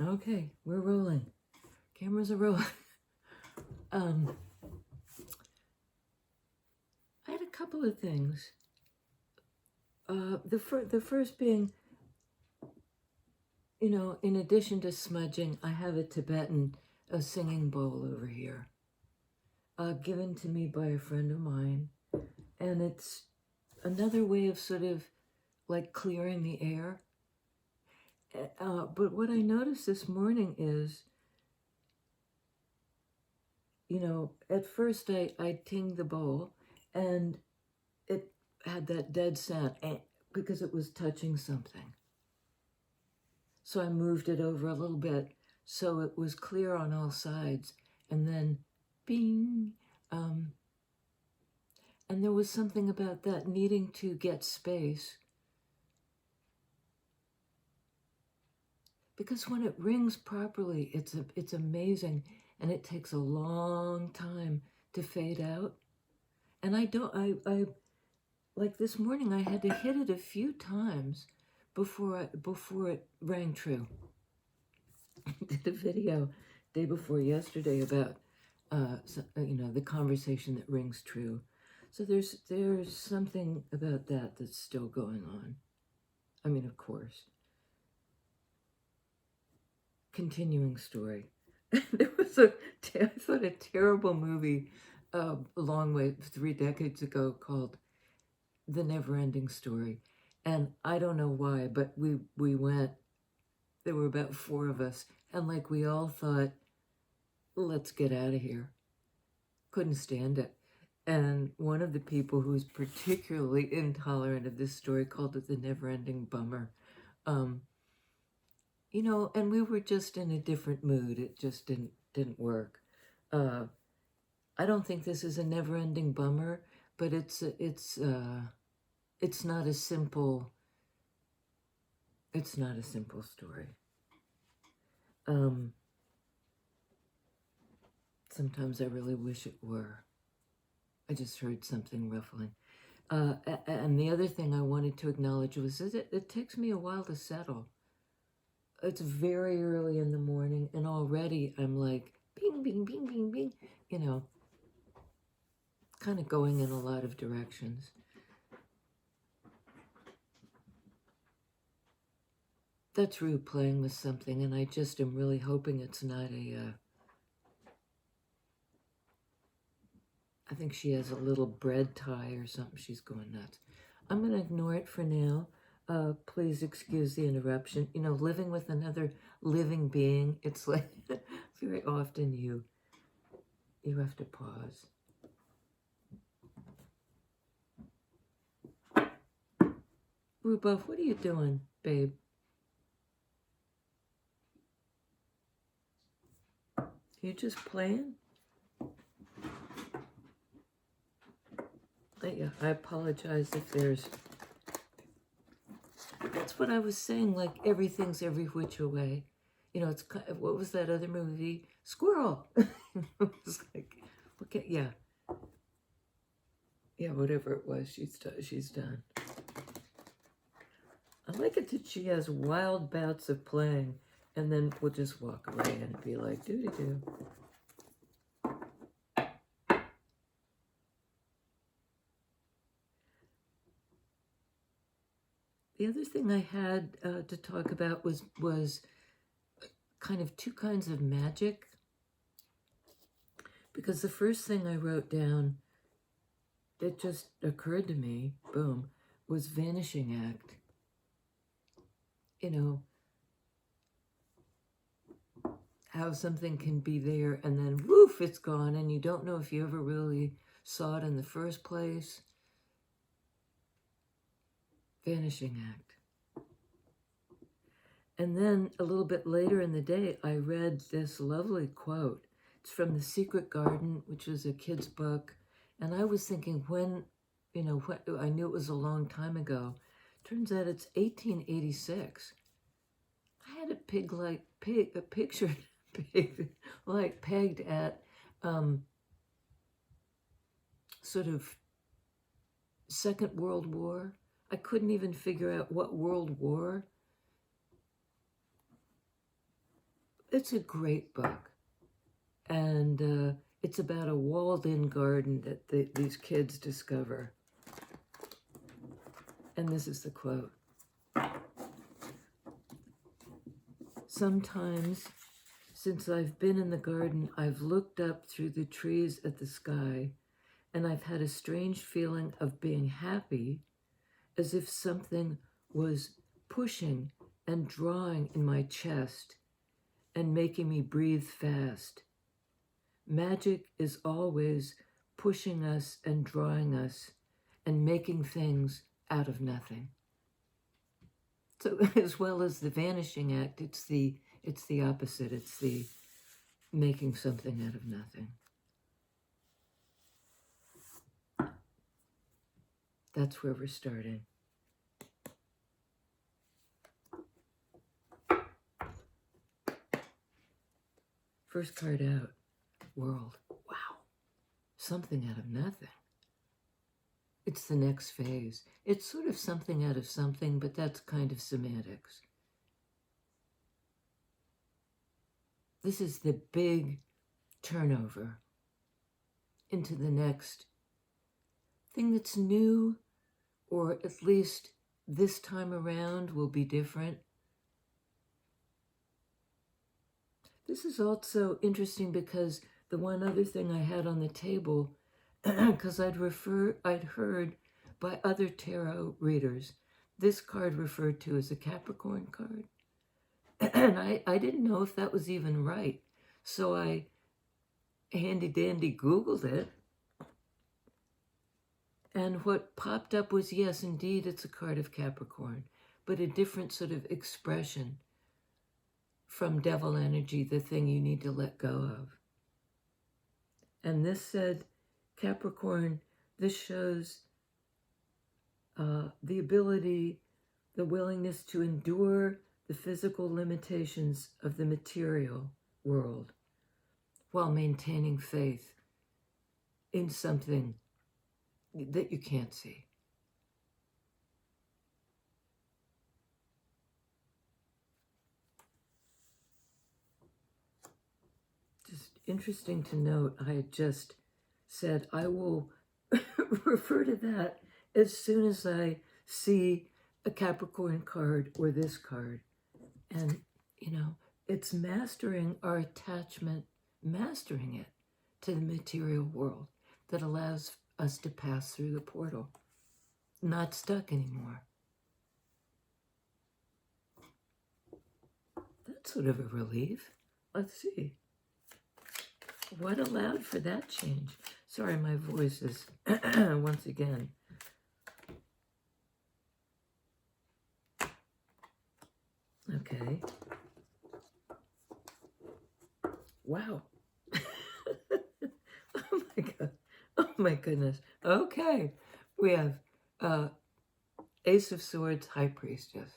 Okay, we're rolling. Cameras are rolling. I had a couple of things. The first being, in addition to smudging, I have a Tibetan singing bowl over here, given to me by a friend of mine, and it's another way of sort of like clearing the air. But what I noticed this morning is, at first I tinged the bowl, and it had that dead sound because it was touching something. So I moved it over a little bit so it was clear on all sides, and then bing. And there was something about that needing to get space, because when it rings properly, it's amazing, and it takes a long time to fade out. And I like this morning I had to hit it a few times before it rang true. I did a video day before yesterday about the conversation that rings true. So there's something about that that's still going on. I mean, of course. Continuing story. There was I thought a terrible movie a long way 3 decades ago called The Never Ending Story. And I don't know why, but we went, there were about 4 of us, and like we all thought, let's get out of here. Couldn't stand it. And one of the people who was particularly intolerant of this story called it the never-ending bummer. And we were just in a different mood. It just didn't work. I don't think this is a never-ending bummer, but it's not a simple. It's not a simple story. Sometimes I really wish it were. I just heard something ruffling. And the other thing I wanted to acknowledge was that it takes me a while to settle. It's very early in the morning, and already I'm like, bing, bing, bing, bing, bing, kind of going in a lot of directions. That's Rue playing with something, and I just am really hoping it's not I think she has a little bread tie or something. She's going nuts. I'm going to ignore it for now. Please excuse the interruption. Living with another living being, it's like very often you have to pause. Rubuff, what are you doing, babe? You just playing? Yeah, I apologize if there's... That's what I was saying, like everything's every which way. It's kind of, what was that other movie? Squirrel! It was like, okay, yeah. Yeah, whatever it was, she's done. I like it that she has wild bouts of playing, and then we'll just walk away and be like, doo-doo-doo. The other thing I had to talk about was kind of 2 kinds of magic. Because the first thing I wrote down that just occurred to me, boom, was vanishing act. How something can be there and then woof, it's gone, and you don't know if you ever really saw it in the first place. Vanishing act. And then a little bit later in the day, I read this lovely quote. It's from The Secret Garden, which was a kid's book. And I was thinking I knew it was a long time ago. Turns out it's 1886. I had a picture like pegged at sort of Second World War. I couldn't even figure out what World War. It's a great book. And it's about a walled-in garden that these kids discover. And this is the quote. Sometimes, since I've been in the garden, I've looked up through the trees at the sky, and I've had a strange feeling of being happy, as if something was pushing and drawing in my chest and making me breathe fast. Magic is always pushing us and drawing us and making things out of nothing. So as well as the vanishing act, it's the opposite. It's the making something out of nothing. That's where we're starting. First card out, world. Wow, something out of nothing. It's the next phase. It's sort of something out of something, but that's kind of semantics. This is the big turnover into the next thing that's new, or at least this time around will be different. This is also interesting because the one other thing I had on the table, because I'd heard by other tarot readers, this card referred to as a Capricorn card. And I didn't know if that was even right. So I handy dandy Googled it. And what popped up was, yes, indeed, it's a card of Capricorn, but a different sort of expression from devil energy, the thing you need to let go of. And this said, Capricorn, this shows the ability, the willingness to endure the physical limitations of the material world while maintaining faith in something that you can't see. Just interesting to note, I had just said I will refer to that as soon as I see a Capricorn card or this card. And, it's mastering our attachment, mastering it to the material world that allows us to pass through the portal, not stuck anymore. That's sort of a relief. Let's see. What allowed for that change? Sorry, my voice is, once again. Okay. Wow. Oh my God. Oh my goodness. Okay. We have Ace of Swords, High Priestess.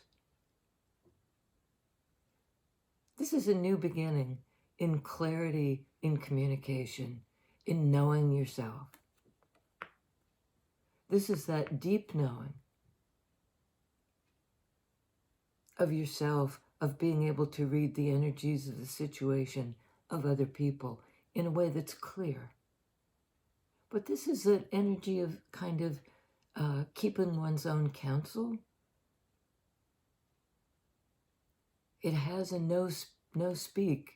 This is a new beginning in clarity, in communication, in knowing yourself. This is that deep knowing of yourself, of being able to read the energies of the situation of other people in a way that's clear. But this is an energy of kind of keeping one's own counsel. It has a no speak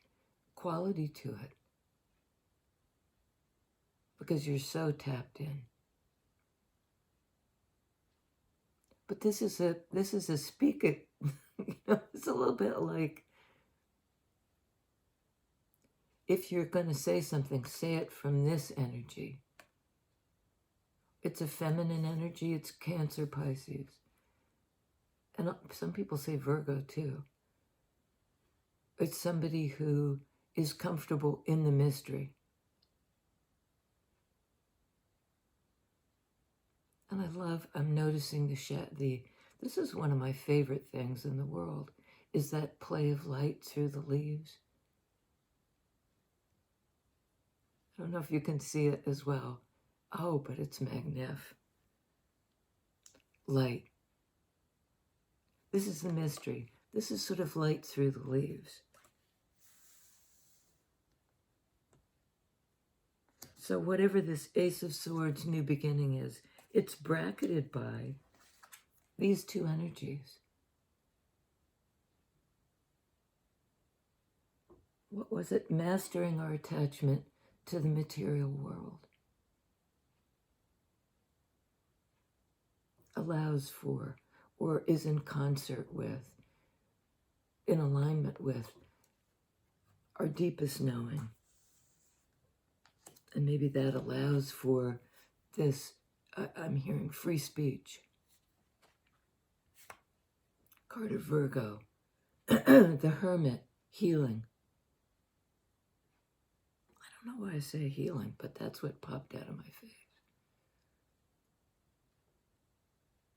quality to it because you're so tapped in. But this is a speak it. It's a little bit like, if you're going to say something, say it from this energy. It's a feminine energy. It's Cancer, Pisces. And some people say Virgo too. It's somebody who is comfortable in the mystery. And I'm noticing this is one of my favorite things in the world, is that play of light through the leaves. I don't know if you can see it as well. Oh, but it's magnif. Light. This is the mystery. This is sort of light through the leaves. So whatever this Ace of Swords new beginning is, it's bracketed by these two energies. What was it? Mastering our attachment to the material world. Allows for, or is in concert with, in alignment with, our deepest knowing. And maybe that allows for this, I'm hearing free speech. Card of Virgo, the Hermit, healing. I don't know why I say healing, but that's what popped out of my face.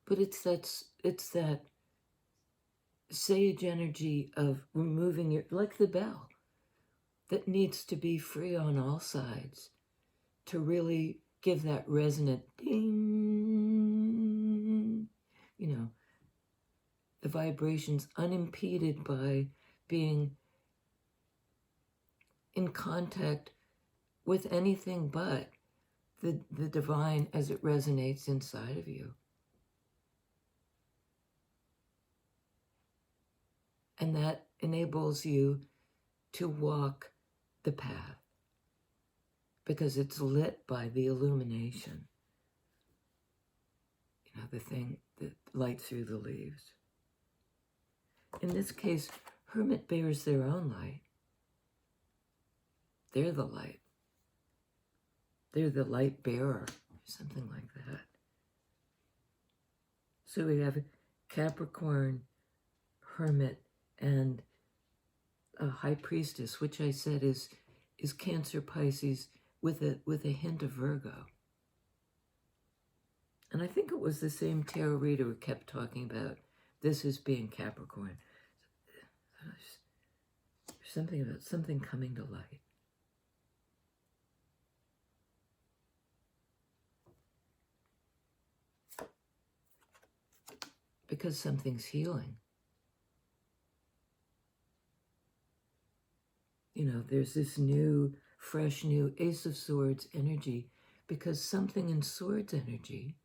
But it's that sage energy of removing your, like the bell, that needs to be free on all sides to really give that resonant ding, you know, the vibrations unimpeded by being in contact with anything but the divine as it resonates inside of you. And that enables you to walk the path because it's lit by the illumination. You know, the thing, the light through the leaves. In this case, Hermit bears their own light. They're the light. They're the light bearer, something like that. So we have Capricorn, Hermit, and a High Priestess, which I said is Cancer, Pisces with a hint of Virgo. And I think it was the same tarot reader who kept talking about this as being Capricorn. There's something about something coming to light. Because something's healing. You know, there's this new, fresh, new Ace of Swords energy because something in Swords energy,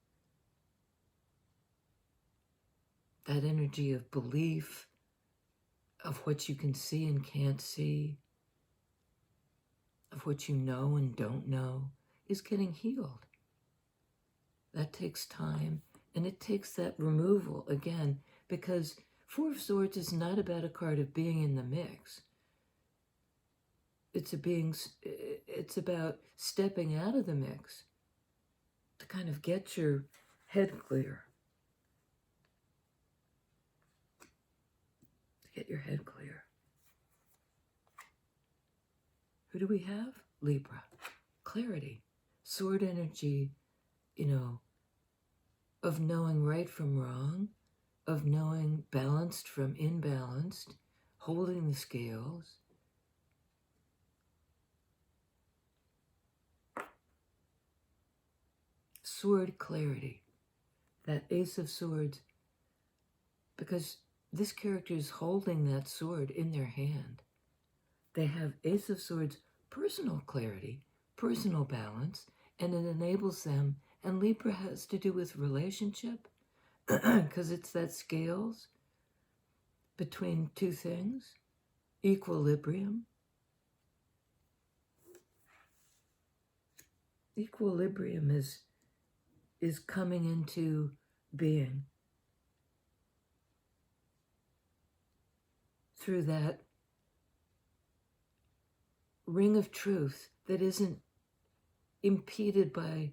that energy of belief, of what you can see and can't see, of what you know and don't know, is getting healed. That takes time, and it takes that removal again, because Four of Swords is not about a card of being in the mix. It's about stepping out of the mix to kind of get your head clear. To get your head clear. Who do we have? Libra. Clarity. Sword energy, you know, of knowing right from wrong, of knowing balanced from imbalanced, holding the scales. Sword clarity, that Ace of Swords, because this character is holding that sword in their hand. They have Ace of Swords personal clarity, personal balance, and it enables them, and Libra has to do with relationship, because it's that scales between two things, equilibrium. Equilibrium is coming into being through that ring of truth that isn't impeded by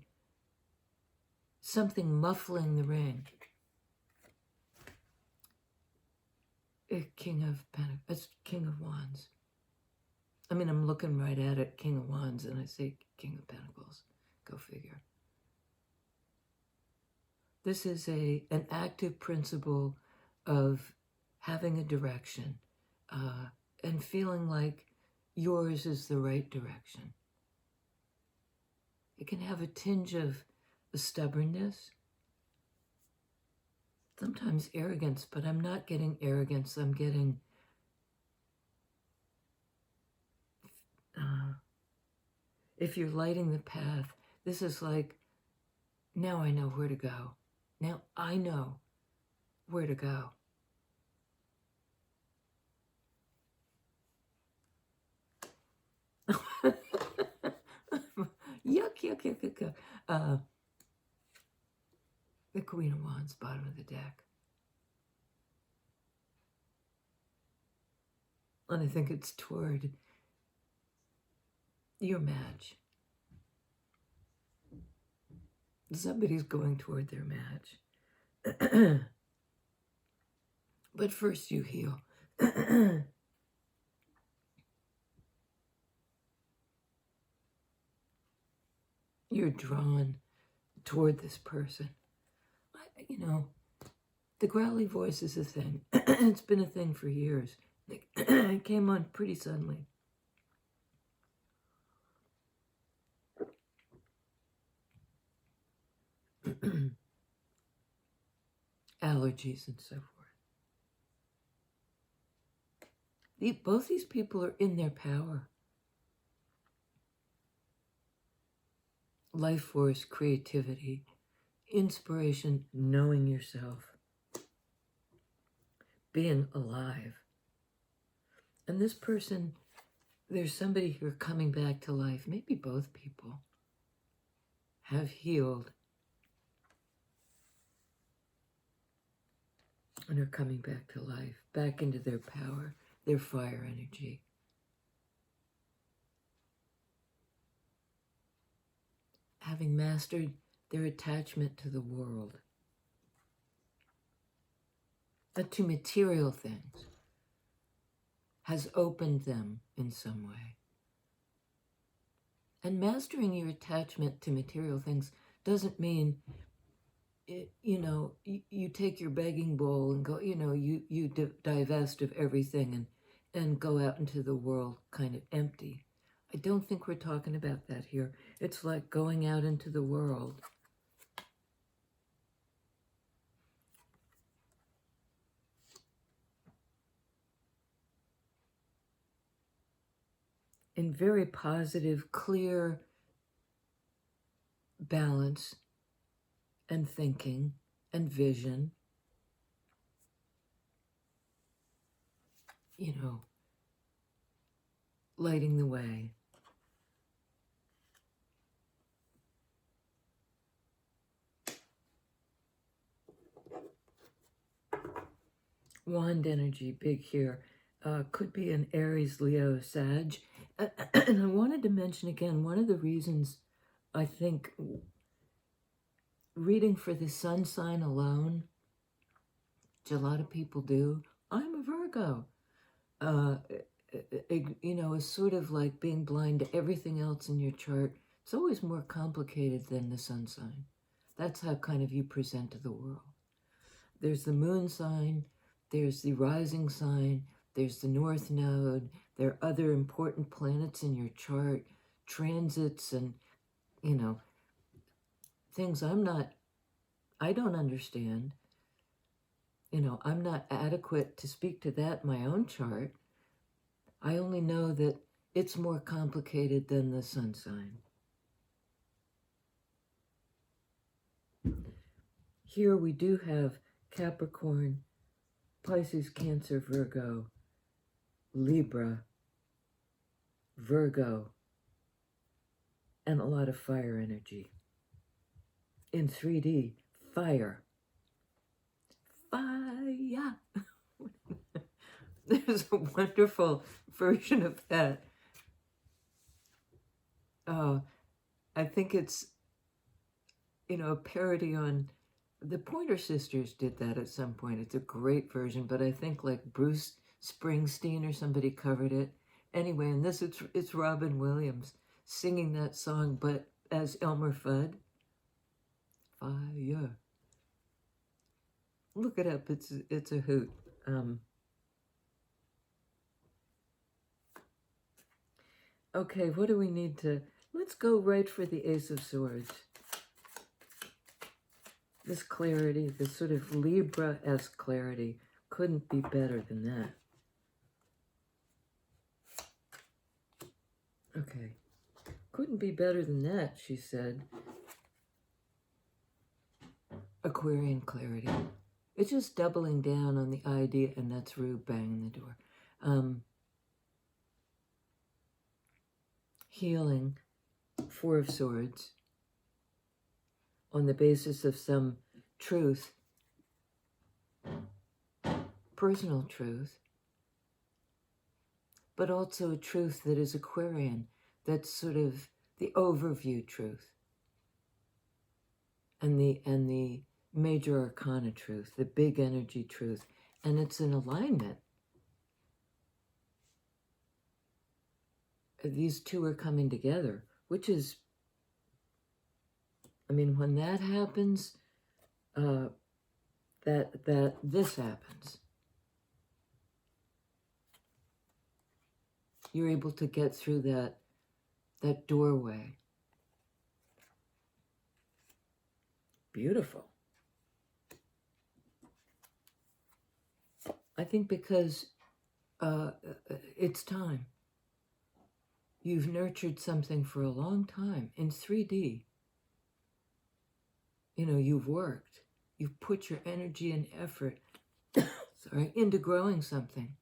something muffling the ring. King of Wands. I mean, I'm looking right at it, King of Wands, and I say King of Pentacles. Go figure. This is an active principle of having a direction and feeling like yours is the right direction. It can have a tinge of stubbornness, sometimes arrogance, but I'm not getting arrogance. I'm getting If you're lighting the path, this is like, now I know where to go. Now I know where to go. Yuck, yuck, yuck, yuck, yuck. The Queen of Wands, bottom of the deck. And I think it's toward your match. Somebody's going toward their match. But first you heal. You're drawn toward this person. You know, the growly voice is a thing. It's been a thing for years. It came on pretty suddenly. Allergies and so forth. Both these people are in their power. Life force, creativity, inspiration, knowing yourself, being alive. And this person, there's somebody here coming back to life. Maybe both people have healed and are coming back to life, back into their power, their fire energy. Having mastered their attachment to the world, but to material things, has opened them in some way. And mastering your attachment to material things doesn't mean, you take your begging bowl and go, you divest of everything and go out into the world kind of empty. I don't think we're talking about that here. It's like going out into the world. In very positive, clear balance and thinking and vision. Lighting the way. Wand energy, big here. Could be an Aries, Leo, Sag. And I wanted to mention again, one of the reasons I think reading for the sun sign alone, which a lot of people do, I'm a Virgo, is sort of like being blind to everything else in your chart. It's always more complicated than the sun sign. That's how kind of you present to the world. There's the moon sign, there's the rising sign, there's the north node, there are other important planets in your chart, transits and, things I don't understand. I'm not adequate to speak to that in my own chart. I only know that it's more complicated than the sun sign. Here we do have Capricorn, Pisces, Cancer, Virgo, Libra, Virgo, and a lot of fire energy. In 3D, fire. Fire. There's a wonderful version of that. I think it's, a parody on, the Pointer Sisters did that at some point. It's a great version, but I think like Bruce Springsteen or somebody covered it. Anyway, and this, it's Robin Williams singing that song, but as Elmer Fudd. Fire. Look it up. It's a hoot. Okay, what do we need to... Let's go right for the Ace of Swords. This clarity, this sort of Libra-esque clarity, couldn't be better than that. Couldn't be better than that, she said. Aquarian clarity. It's just doubling down on the idea, and that's Rue banging the door. Healing, Four of Swords, on the basis of some truth, personal truth, but also a truth that is Aquarian, that's sort of the overview truth, and the major arcana truth, the big energy truth, and it's in alignment. These two are coming together, which is, I mean, when that happens, this happens. You're able to get through that doorway. Beautiful. I think because it's time. You've nurtured something for a long time in 3D. You know, you've worked. You've put your energy and effort into growing something.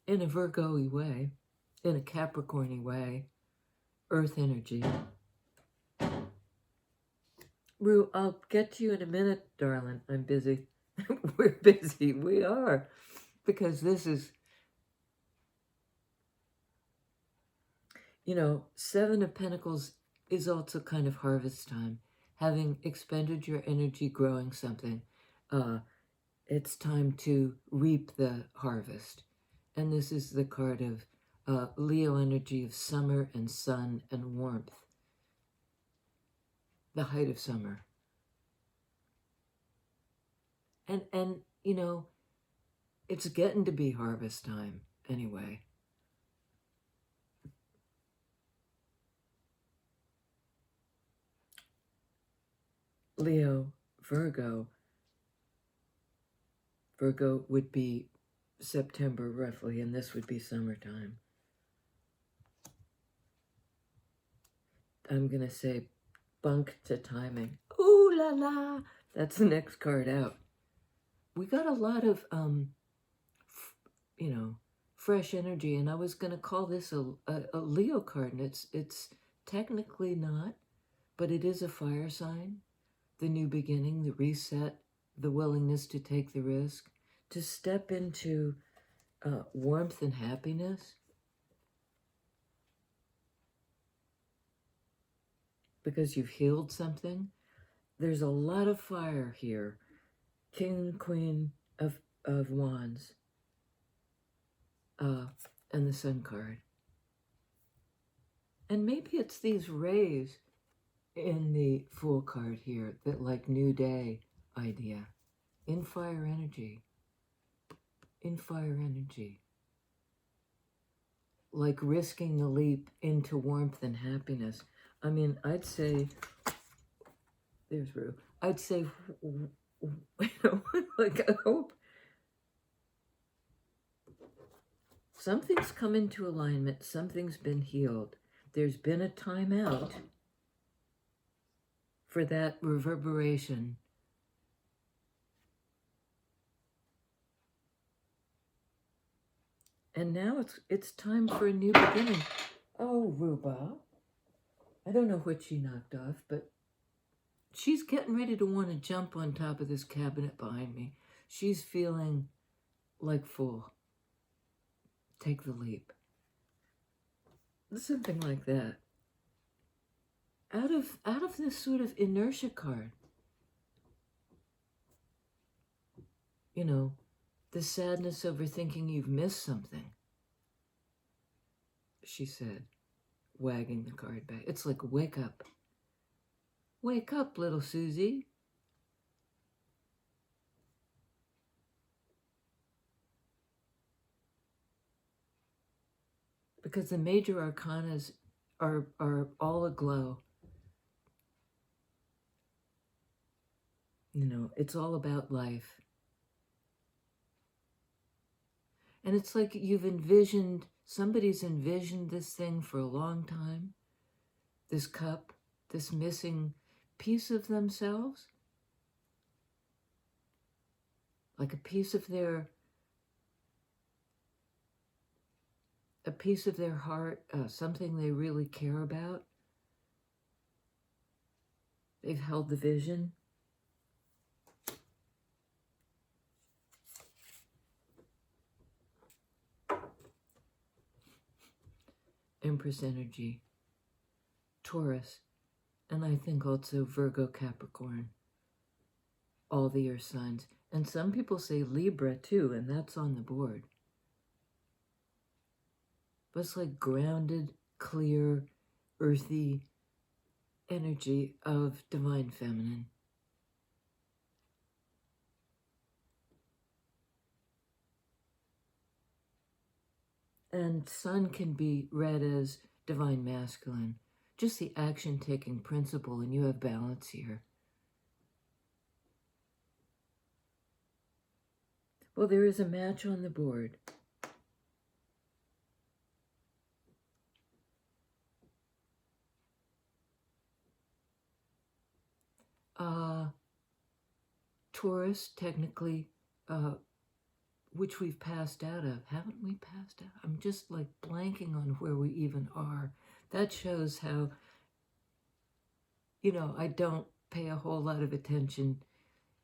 In a Virgo-y way, in a Capricorn-y way, earth energy. Rue, I'll get to you in a minute, darling. I'm busy. We're busy. We are. Because this is, you know, Seven of Pentacles is also kind of harvest time. Having expended your energy growing something, it's time to reap the harvest. And this is the card of Leo energy of summer and sun and warmth. The height of summer. And you know, it's getting to be harvest time anyway. Leo, Virgo. Virgo would be September roughly, and this would be summertime. I'm going to say bunk to timing. Ooh la la! That's the next card out. We got a lot of, you know, fresh energy, and I was going to call this a Leo card, and it's technically not, but it is a fire sign. The new beginning, the reset, the willingness to take the risk, to step into warmth and happiness. Because you've healed something. There's a lot of fire here. King, Queen of Wands. And the Sun card. And maybe it's these rays in the Fool card here, that like new day idea. In fire energy. In fire energy. Like risking the leap into warmth and happiness. I mean, I'd say, there's Rue. I'd say, you know, like I hope something's come into alignment, something's been healed. There's been a timeout for that reverberation. And now it's time for a new beginning. Oh, Ruba. I don't know what she knocked off, but she's getting ready to want to jump on top of this cabinet behind me. She's feeling like Fool. Take the leap. Something like that. Out of this sort of inertia card. You know, the sadness over thinking you've missed something. She said, wagging the card back. It's like, wake up. Wake up, little Susie. Because the major arcanas are all aglow. You know, it's all about life. And it's like you've envisioned Somebody's envisioned this thing for a long time, this cup, this missing piece of themselves, like a piece of their heart, something they really care about. They've held the vision. Empress energy, Taurus, and I think also Virgo, Capricorn, all the earth signs. And some people say Libra too, and that's on the board. But it's like grounded, clear, earthy energy of divine feminine. And sun can be read as divine masculine, just the action-taking principle, and you have balance here. Well, there is a match on the board. Taurus, technically, which we've passed out of. Haven't we passed out? I'm just like blanking on where we even are. That shows how, I don't pay a whole lot of attention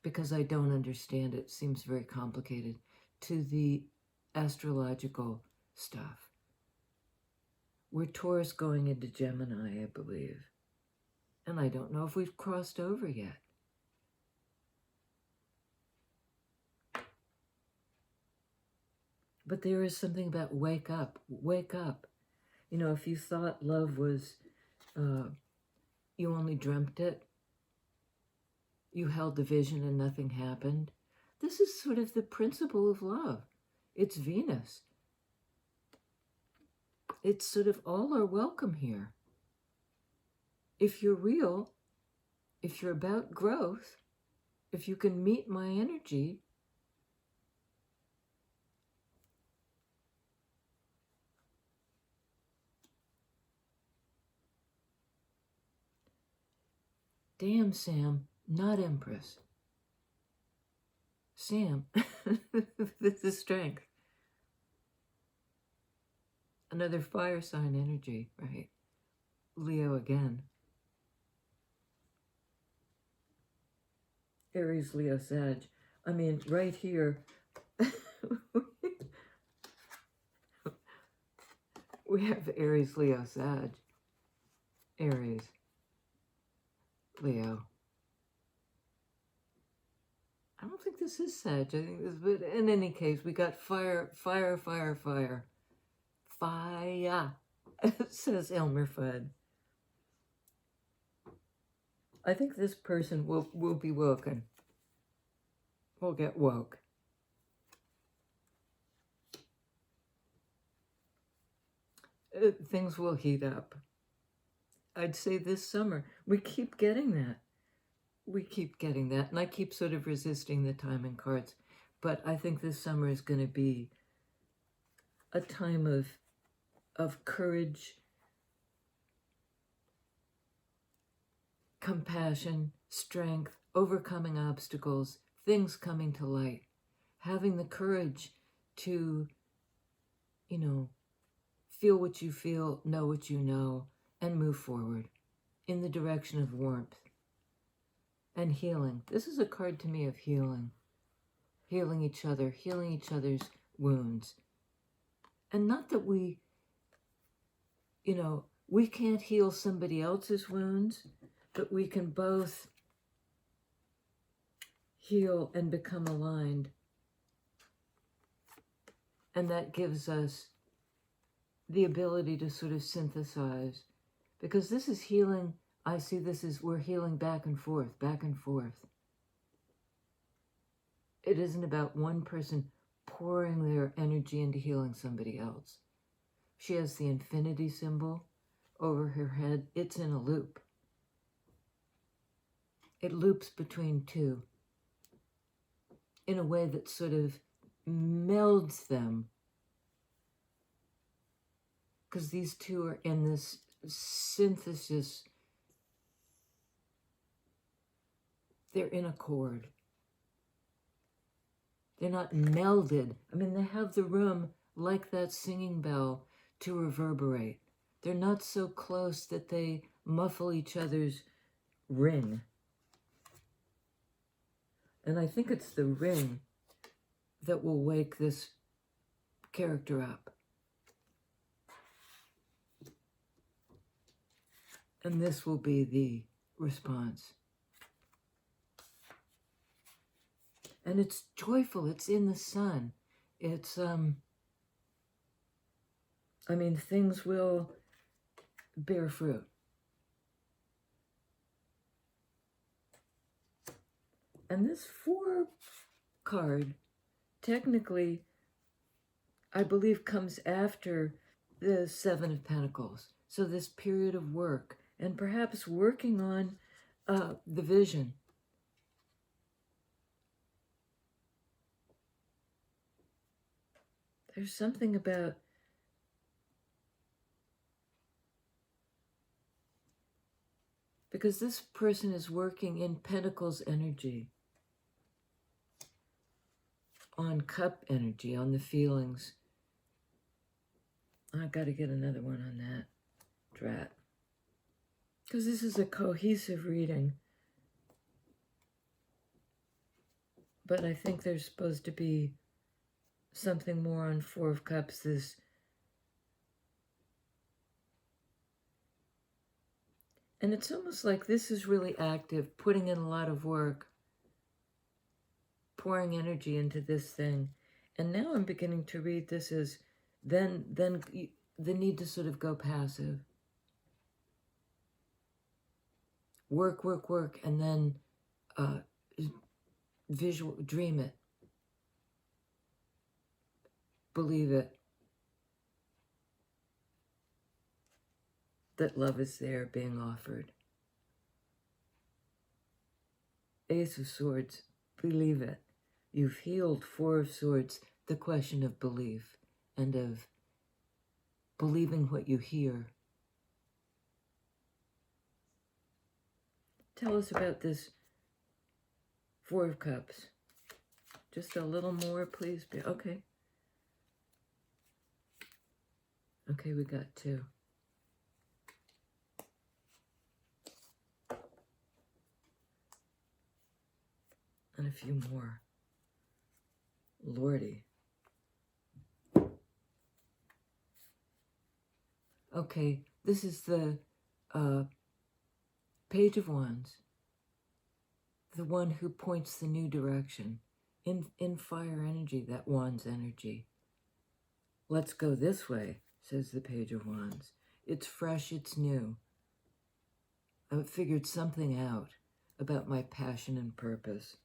because I don't understand it. It seems very complicated to the astrological stuff. We're Taurus going into Gemini, I believe. And I don't know if we've crossed over yet. But there is something about wake up, wake up. If you thought love was, you only dreamt it, you held the vision and nothing happened. This is sort of the principle of love. It's Venus. It's sort of all are welcome here. If you're real, if you're about growth, if you can meet my energy, damn, Sam, not Empress. Sam, this is strength. Another fire sign energy, right? Leo again. Aries, Leo, Sag. I mean, right here, we have Aries, Leo, Sag. Aries, Leo. I don't think this is Sag. I think this, but in any case, we got fire, fire, fire, fire. Fire, says Elmer Fudd. I think this person will be woken. Will get woke. Things will heat up. I'd say this summer. We keep getting that. We keep getting that. And I keep sort of resisting the timing cards. But I think this summer is going to be a time of courage, compassion, strength, overcoming obstacles, things coming to light, having the courage to, feel what you feel, know what you know, and move forward in the direction of warmth and healing. This is a card to me of healing. Healing each other, healing each other's wounds. And not that we can't heal somebody else's wounds, but we can both heal and become aligned. And that gives us the ability to sort of synthesize. Because this is healing, I see this as we're healing back and forth, back and forth. It isn't about one person pouring their energy into healing somebody else. She has the infinity symbol over her head. It's in a loop. It loops between two in a way that sort of melds them because these two are in this synthesis. They're in accord. They're not melded. I mean, they have the room like that singing bell to reverberate. They're not so close that they muffle each other's ring. And I think it's the ring that will wake this character up. And this will be the response. And it's joyful. It's in the sun. It's, I mean, things will bear fruit. And this 4 card, technically, I believe comes after the 7 of Pentacles. So this period of work, and perhaps working on the vision. There's something about because this person is working in Pentacles energy, on Cup energy, on the feelings. I got to get another one on that. Drat. Because this is a cohesive reading. But I think there's supposed to be something more on 4 of Cups. This and it's almost like this is really active, putting in a lot of work, pouring energy into this thing. And now I'm beginning to read this as then the need to sort of go passive. Work, work, work, and then visual, dream it. Believe it. That love is there being offered. Ace of Swords, believe it. You've healed 4 of Swords, the question of belief and of believing what you hear. Tell us about this 4 of Cups. Just a little more, please. Okay. Okay, we got 2. And a few more. Lordy. Okay, this is the Page of Wands. The one who points the new direction. In fire energy, that Wands energy. Let's go this way, says the Page of Wands. It's fresh, it's new. I've figured something out about my passion and purpose.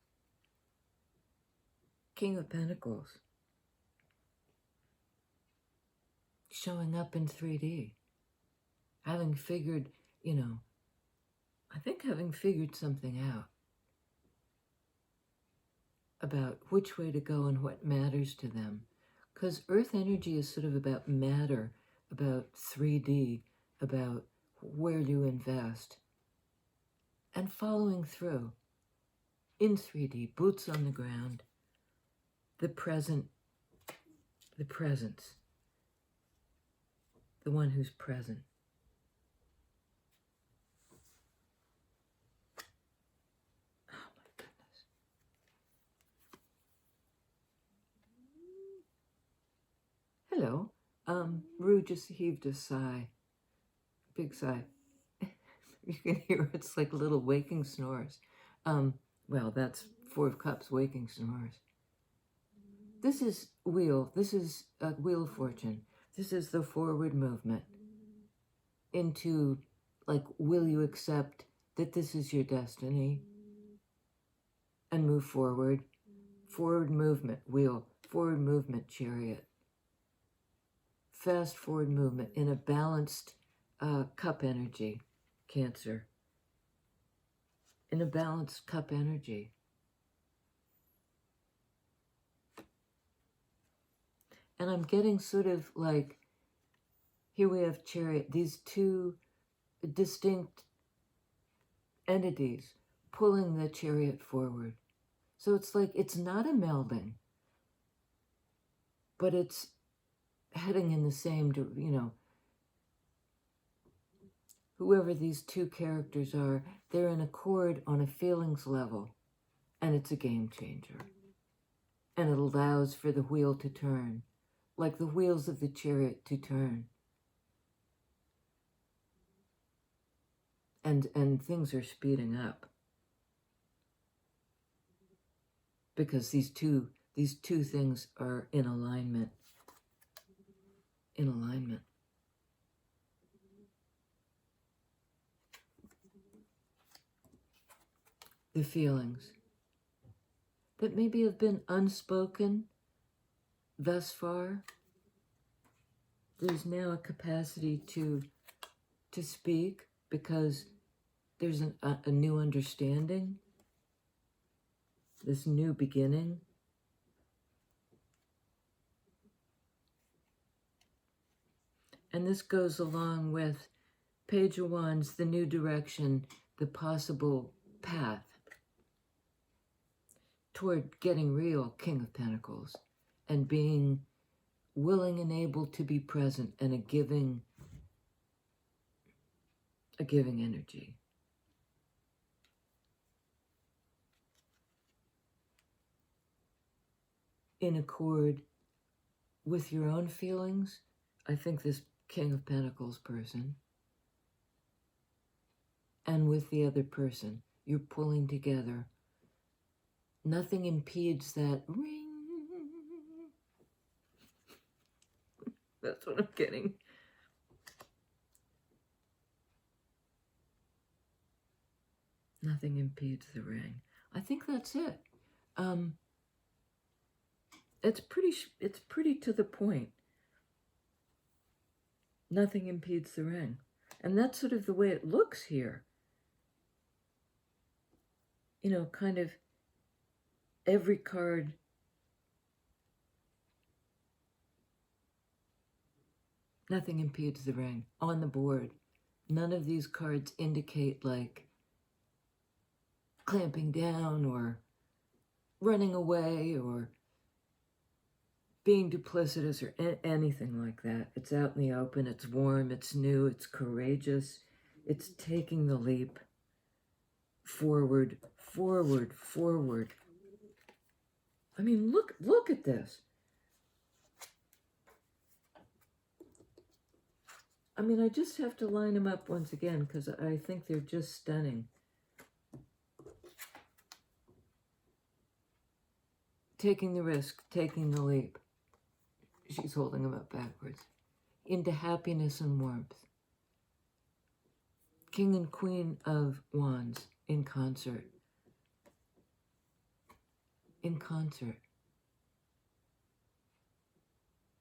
King of Pentacles. Showing up in 3D. Having figured, I think having figured something out about which way to go and what matters to them. Because Earth energy is sort of about matter, about 3D, about where you invest. And following through in 3D, boots on the ground, the present, the presence, the one who's present. Oh my goodness. Hello. Rue just heaved a sigh. Big sigh. You can hear it's like little waking snores. Well, that's 4 of Cups, waking snores. This is Wheel. This is a Wheel of Fortune. This is the forward movement into, like, will you accept that this is your destiny and move forward? Forward movement, Wheel. Forward movement, Chariot. Fast forward movement in a balanced Cup energy, Cancer. In a balanced Cup energy. And I'm getting sort of like here we have chariot, these two distinct entities pulling the chariot forward. So it's like, it's not a melding, but it's heading in the same, whoever these two characters are, they're in accord on a feelings level, and it's a game changer. And it allows for the wheel to turn, like the wheels of the chariot to turn. And things are speeding up. Because these two things are in alignment. In alignment. The feelings that maybe have been unspoken thus far, there's now a capacity to speak because there's a new understanding, this new beginning. And this goes along with Page of Wands, the new direction, the possible path toward getting real, King of Pentacles, and being willing and able to be present, and a giving energy. In accord with your own feelings, I think this King of Pentacles person, and with the other person, you're pulling together. Nothing impedes that ring. That's what I'm getting. Nothing impedes the ring. I think that's it. It's pretty to the point. Nothing impedes the ring. And that's sort of the way it looks here. You know, kind of every card nothing impedes the ring on the board. None of these cards indicate like clamping down or running away or being duplicitous or anything like that. It's out in the open, it's warm, it's new, it's courageous, it's taking the leap forward, forward, forward. I mean, look at this. I mean, I just have to line them up once again because I think they're just stunning. Taking the risk, taking the leap. She's holding them up backwards. Into happiness and warmth. King and Queen of Wands in concert. In concert.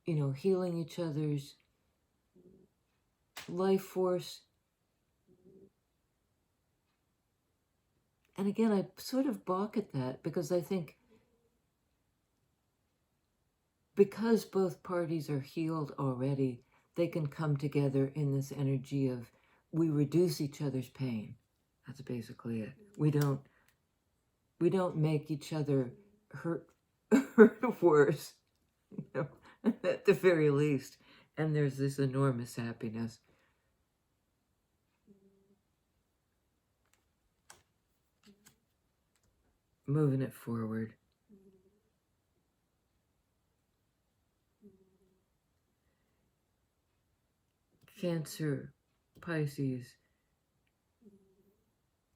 You know, healing each other's life force. And again, I sort of balk at that because I think because both parties are healed already, they can come together in this energy of we reduce each other's pain. That's basically it. We don't make each other hurt worse, you know, at the very least. And there's this enormous happiness. Moving it forward. Cancer, Pisces,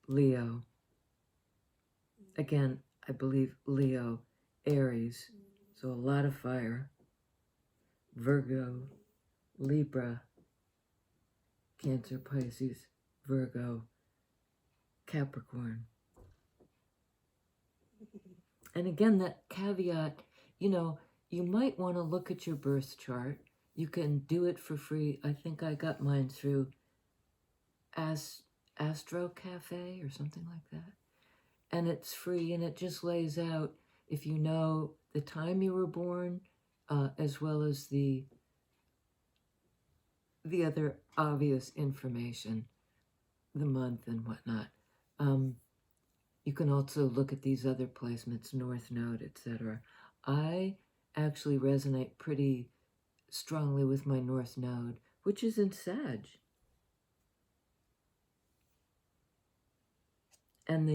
Leo. Again, I believe Leo, Aries, so a lot of fire. Virgo, Libra, Cancer, Pisces, Virgo, Capricorn. And again, that caveat, you know, you might want to look at your birth chart. You can do it for free. I think I got mine through Astro Cafe or something like that. And it's free, and it just lays out, if you know the time you were born, as well as the the other obvious information, the month and whatnot. You can also look at these other placements, North Node, etc. I actually resonate pretty strongly with my North Node, which is in Sag. And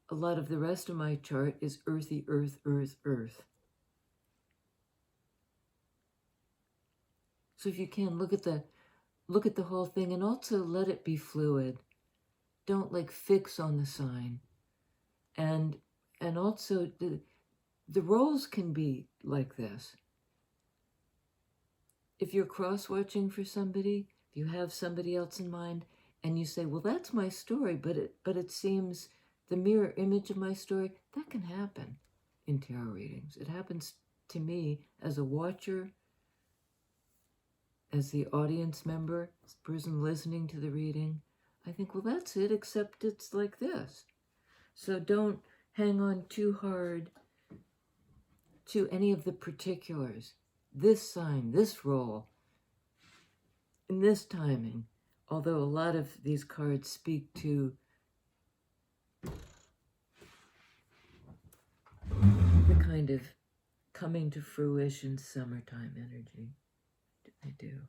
a lot of the rest of my chart is earthy, earth, earth, earth. So if you can, look at the whole thing, and also let it be fluid. Don't like fix on the sign. And also the roles can be like this. If you're cross-watching for somebody, if you have somebody else in mind, and you say, well, that's my story, but it seems the mirror image of my story, that can happen in tarot readings. It happens to me as a watcher, as the audience member, as the person listening to the reading. I think, well, that's it, except it's like this. So don't hang on too hard to any of the particulars. This sign, this role, in this timing, although a lot of these cards speak to the kind of coming to fruition summertime energy. They do.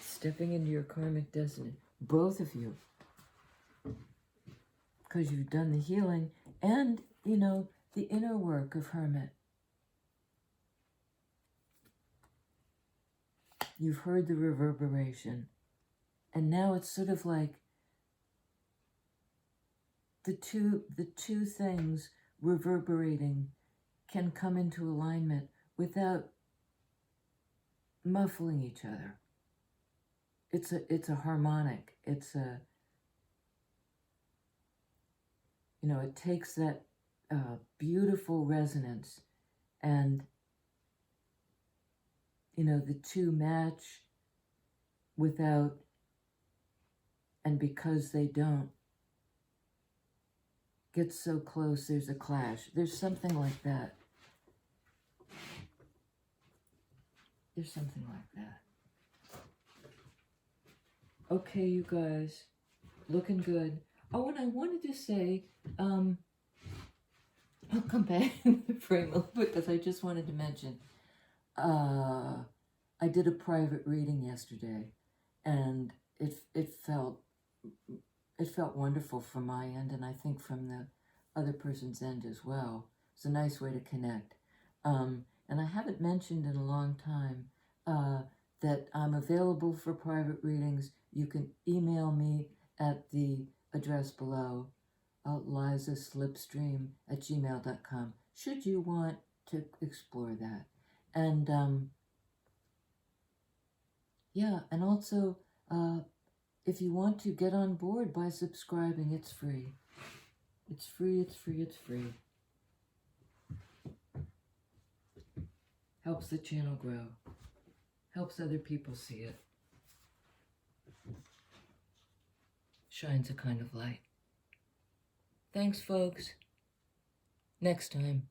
Stepping into your karmic destiny, both of you, because you've done the healing and, the inner work of Hermit. You've heard the reverberation, and now it's sort of like the two things reverberating can come into alignment without muffling each other. It's a harmonic. It's a, it takes that beautiful resonance, and the two match without, and because they don't get so close, there's a clash. There's something like that. There's something like that. Okay, you guys, looking good. Oh, and I wanted to say, I'll come back in the frame a little bit because I just wanted to mention, I did a private reading yesterday, and it felt wonderful from my end, and I think from the other person's end as well. It's a nice way to connect. And I haven't mentioned in a long time that I'm available for private readings. You can email me at the address below, lizaslipstream@gmail.com, should you want to explore that. And yeah, and also if you want to get on board by subscribing, it's free. It's free, it's free, it's free. Helps the channel grow. Helps other people see it. Shines a kind of light. Thanks, folks. Next time.